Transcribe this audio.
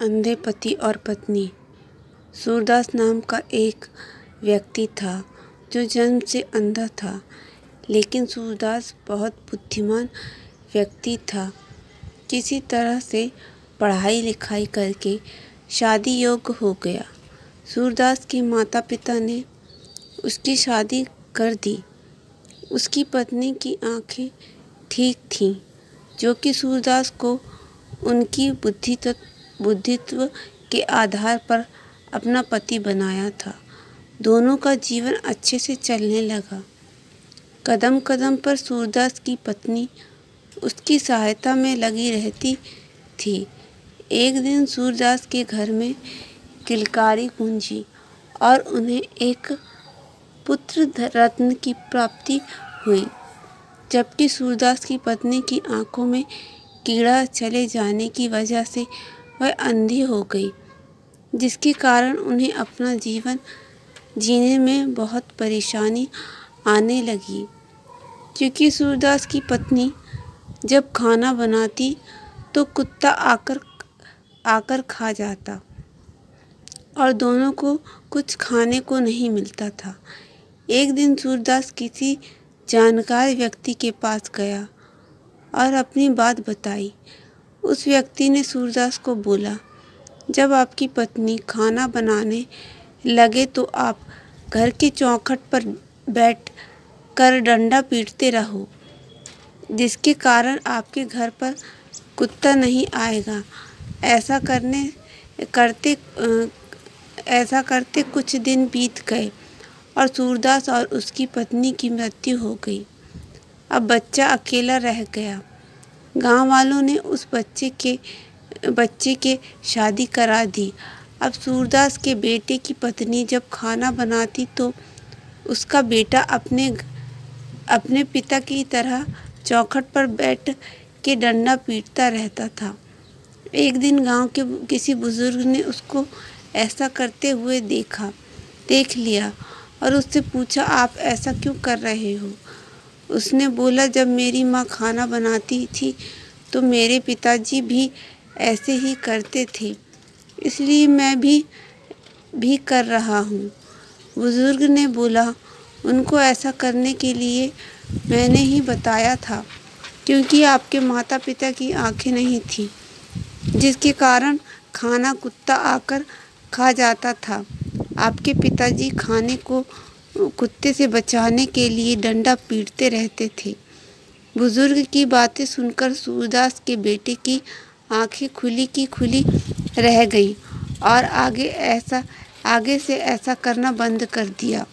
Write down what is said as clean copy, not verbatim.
अंधे पति और पत्नी। सूरदास नाम का एक व्यक्ति था जो जन्म से अंधा था, लेकिन सूरदास बहुत बुद्धिमान व्यक्ति था। किसी तरह से पढ़ाई लिखाई करके शादी योग्य हो गया। सूरदास के माता पिता ने उसकी शादी कर दी। उसकी पत्नी की आंखें ठीक थीं, जो कि सूरदास को उनकी बुद्धित्व के आधार पर अपना पति बनाया था। दोनों का जीवन अच्छे से चलने लगा। कदम कदम पर सूरदास की पत्नी उसकी सहायता में लगी रहती थी। एक दिन सूरदास के घर में किलकारी गूंजी और उन्हें एक पुत्र रत्न की प्राप्ति हुई, जबकि सूरदास की पत्नी की आंखों में कीड़ा चले जाने की वजह से वह अंधी हो गई, जिसके कारण उन्हें अपना जीवन जीने में बहुत परेशानी आने लगी। क्योंकि सूरदास की पत्नी जब खाना बनाती तो कुत्ता आकर खा जाता और दोनों को कुछ खाने को नहीं मिलता था। एक दिन सूरदास किसी जानकार व्यक्ति के पास गया और अपनी बात बताई। उस व्यक्ति ने सूरदास को बोला, जब आपकी पत्नी खाना बनाने लगे तो आप घर के चौखट पर बैठ कर डंडा पीटते रहो, जिसके कारण आपके घर पर कुत्ता नहीं आएगा। ऐसा करते कुछ दिन बीत गए और सूरदास और उसकी पत्नी की मृत्यु हो गई। अब बच्चा अकेला रह गया। गांव वालों ने उस बच्चे के शादी करा दी। अब सूरदास के बेटे की पत्नी जब खाना बनाती तो उसका बेटा अपने पिता की तरह चौखट पर बैठ के डंडा पीटता रहता था। एक दिन गांव के किसी बुजुर्ग ने उसको ऐसा करते हुए देख लिया और उससे पूछा, आप ऐसा क्यों कर रहे हो? उसने बोला, जब मेरी माँ खाना बनाती थी तो मेरे पिताजी भी ऐसे ही करते थे, इसलिए मैं भी कर रहा हूँ। बुजुर्ग ने बोला, उनको ऐसा करने के लिए मैंने ही बताया था, क्योंकि आपके माता पिता की आंखें नहीं थीं, जिसके कारण खाना कुत्ता आकर खा जाता था। आपके पिताजी खाने को कुत्ते से बचाने के लिए डंडा पीटते रहते थे। बुजुर्ग की बातें सुनकर सूरदास के बेटे की आंखें खुली की खुली रह गईं और आगे से ऐसा करना बंद कर दिया।